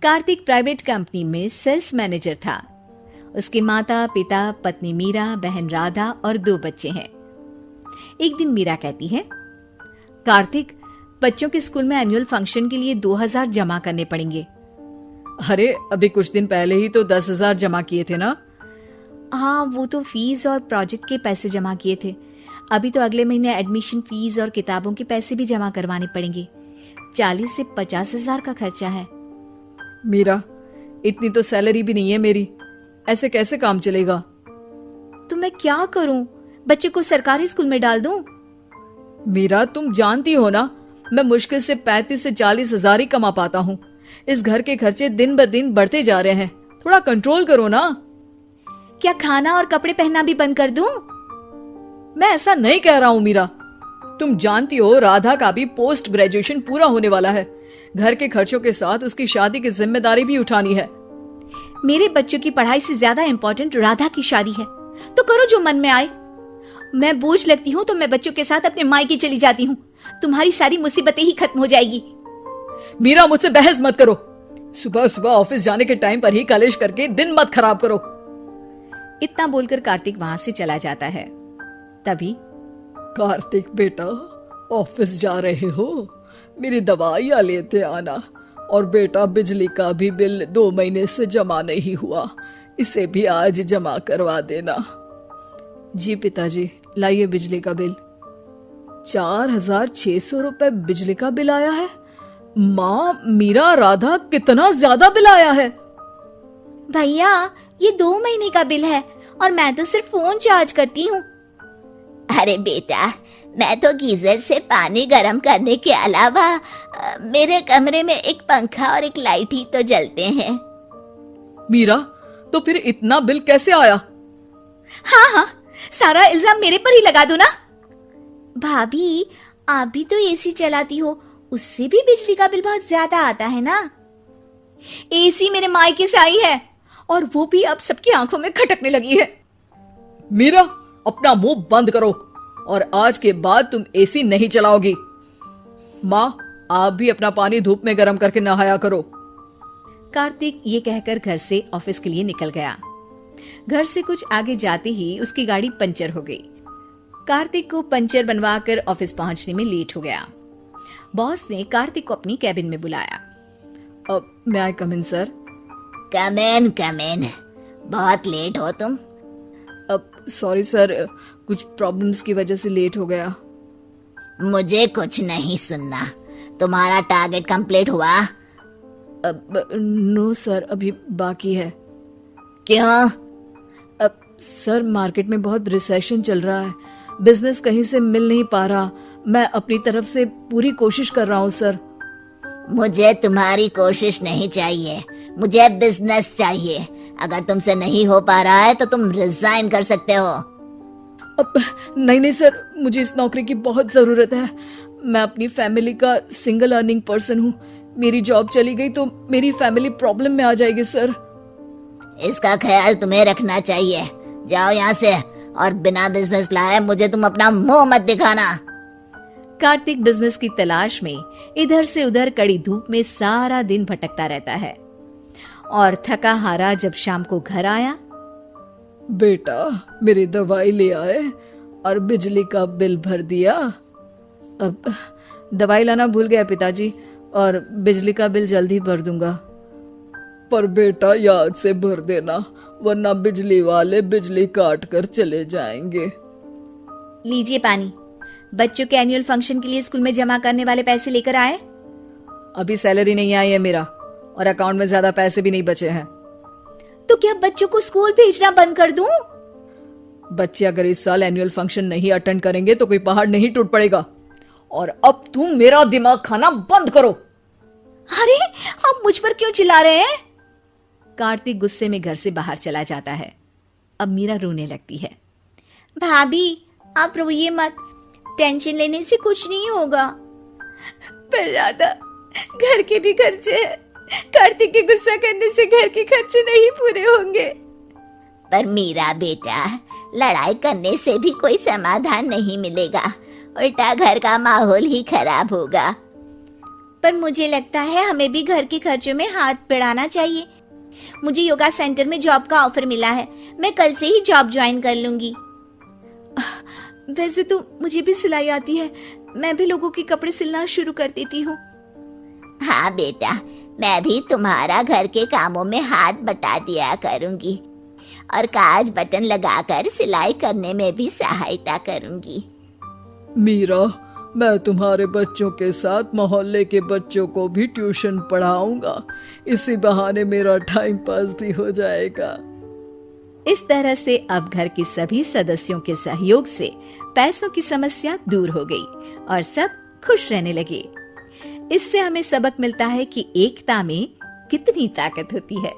Kartik private company में sales manager था। उसके माता पिता, पत्नी मीरा, बहन राधा और 2 बच्चे हैं। एक दिन मीरा कहती है, कार्तिक, बच्चों के स्कूल में एनुअल फंक्शन के लिए 2000 जमा करने पड़ेंगे। अरे अभी कुछ दिन पहले ही तो 10,000 जमा किए थे ना। हाँ, वो तो फीस और प्रोजेक्ट के पैसे जमा किए थे। अभी तो अगले महीने एडमिशन फीस और किताबों के पैसे भी जमा करवाने पड़ेंगे। 40 से 50,000 का खर्चा है। मीरा, इतनी तो सैलरी भी नहीं है मेरी, ऐसे कैसे काम चलेगा? तो मैं क्या करूं? बच्चे को सरकारी स्कूल में डाल दूं? मीरा, तुम जानती हो ना, मैं मुश्किल से 35 से 40,000 ही कमा पाता हूँ। इस घर के खर्चे दिन ब दिन बढ़ते जा रहे हैं, थोड़ा कंट्रोल करो ना। क्या खाना और कपड़े पहनना भी बंद कर दूं? मैं ऐसा नहीं कह रहा हूँ मीरा। तुम जानती हो राधा का भी पोस्ट ग्रेजुएशन पूरा होने वाला है। घर के खर्चों के साथ उसकी शादी की जिम्मेदारी भी उठानी है। मेरे बच्चों की पढ़ाई से ज्यादा इम्पोर्टेंट राधा की शादी है, तो करो जो मन में आए। मैं बोझ लगती हूँ तो मैं बच्चों के साथ अपने मायके चली जाती हूँ। तुम्हारी सारी मुसीबतें ही खत्म हो जाएगी। मीरा, मुझसे बहस मत करो। सुबह सुबह ऑफिस जाने के टाइम पर ही कलेश करके दिन मत खराब करो। इतना बोलकर कार्तिक वहां से चला जाता है। तभी, कार्तिक बेटा, ऑफिस जा रहे हो? मेरी दवाइयां लेते आना। और बेटा, बिजली का भी बिल 2 महीने से जमा नहीं हुआ, इसे भी आज जमा करवा देना। जी पिताजी, लाइए बिजली का बिल। 4,600 रुपए बिजली का बिल आया है। माँ, मीरा, राधा, कितना ज्यादा बिल आया है। भैया, ये 2 महीने का बिल है और मैं तो सिर्फ फोन चार्ज करती हूँ। अरे बेटा, मैं तो गीजर से पानी गर्म करने के अलावा मेरे कमरे में एक पंखा और एक लाइट ही तो जलते हैं। मीरा, तो फिर इतना बिल कैसे आया? हाँ, सारा इल्जाम मेरे पर ही लगा दो ना। भाभी, आप भी तो एसी चलाती हो, उससे भी बिजली का बिल बहुत ज्यादा आता है ना। एसी मेरे मायके से आई है और वो भी अब सबकी आंखों में खटकने लगी है। मीरा, अपना मुंह बंद करो और आज के बाद तुम एसी नहीं चलाओगी। माँ, आप भी अपना पानी धूप में गर्म करके नहाया करो। कार्तिक ये कहकर घर से ऑफिस के लिए निकल गया। घर से कुछ आगे जाते ही उसकी गाड़ी पंचर हो गई। कार्तिक को पंचर बनवाकर ऑफिस पहुंचने में लेट हो गया। बॉस ने कार्तिक को अपनी कैबिन में बुलाया। मे आई कम इन सर? कम इन। बहुत लेट हो तुम। सॉरी सर, कुछ प्रॉब्लम्स की वजह से लेट हो गया। मुझे कुछ नहीं सुनना। तुम्हारा टारगेट कंप्लीट हुआ? नो सर, अभी बाकी है। क्यों? सर, मार्केट में बहुत रिसेशन चल रहा है, बिजनेस कहीं से मिल नहीं पा रहा। मैं अपनी तरफ से पूरी कोशिश कर रहा हूँ सर। मुझे तुम्हारी कोशिश नहीं चाहिए, मुझे बिजनेस चाहिए। अगर तुमसे नहीं हो पा रहा है तो तुम रिजाइन कर सकते हो। अब नहीं सर, मुझे इस नौकरी की बहुत जरूरत है। मैं अपनी फैमिली का सिंगल अर्निंग पर्सन हूँ। मेरी जॉब चली गई तो मेरी फैमिली प्रॉब्लम में आ जाएगी सर। इसका ख्याल तुम्हें रखना चाहिए। जाओ यहाँ से, और बिना बिजनेस लाए मुझे तुम अपना मुंह मत दिखाना। कार्तिक बिजनेस की तलाश में इधर से उधर कड़ी धूप में सारा दिन भटकता रहता है और थका हारा जब शाम को घर आया, बेटा, मेरी दवाई ले आए और बिजली का बिल भर दिया। अब दवाई लाना भूल गया पिताजी, और बिजली का बिल जल्दी भर दूंगा। पर बेटा, याद से भर देना, वरना बिजली वाले बिजली काट कर चले जाएंगे। लीजिए पानी। बच्चों के एनुअल फंक्शन के लिए स्कूल में जमा करने वाले पैसे लेकर आए? अभी सैलरी नहीं आई है मेरा, और अकाउंट में ज्यादा पैसे भी नहीं बचे हैं। तो क्या बच्चों को स्कूल भेजना बंद कर दूं? बच्चे अगर इस साल एनुअल फंक्शन नहीं अटेंड करेंगे तो कोई पहाड़ नहीं टूट पड़ेगा। और अब तुम मेरा दिमाग खाना बंद करो। अरे, आप मुझ पर क्यों चिल्ला रहे हैं? कार्तिक गुस्से में घर से बाहर चला जाता है। अब मीरा रोने लगती है। भाभी, आप रोइए मत, टेंशन लेने से कुछ नहीं होगा। पर राधा, घर के भी खर्चे हैं। कार्तिक के गुस्सा करने से घर के खर्चे नहीं पूरे होंगे। पर मीरा बेटा, लड़ाई करने से भी कोई समाधान नहीं मिलेगा, उल्टा घर का माहौल ही खराब होगा। पर मुझे लगता है हमें भी घर के खर्चों में हाथ बढ़ाना चाहिए। मुझे योगा सेंटर में जॉब का ऑफर मिला है, मैं कल से ही जॉब ज्वाइन कर लूंगी। वैसे तो मुझे भी सिलाई आती है, मैं भी लोगों के कपड़े सिलना शुरू कर देती हूँ। हाँ बेटा, मैं भी तुम्हारा घर के कामों में हाथ बटा दिया करूंगी और काज बटन लगाकर सिलाई करने में भी सहायता करूंगी। मीरा, मैं तुम्हारे बच्चों के साथ मोहल्ले के बच्चों को भी ट्यूशन पढ़ाऊंगा। इसी बहाने मेरा टाइम पास भी हो जाएगा। इस तरह से अब घर के सभी सदस्यों के सहयोग से पैसों की समस्या दूर हो गई और सब खुश रहने लगे। इससे हमें सबक मिलता है कि एकता में कितनी ताकत होती है।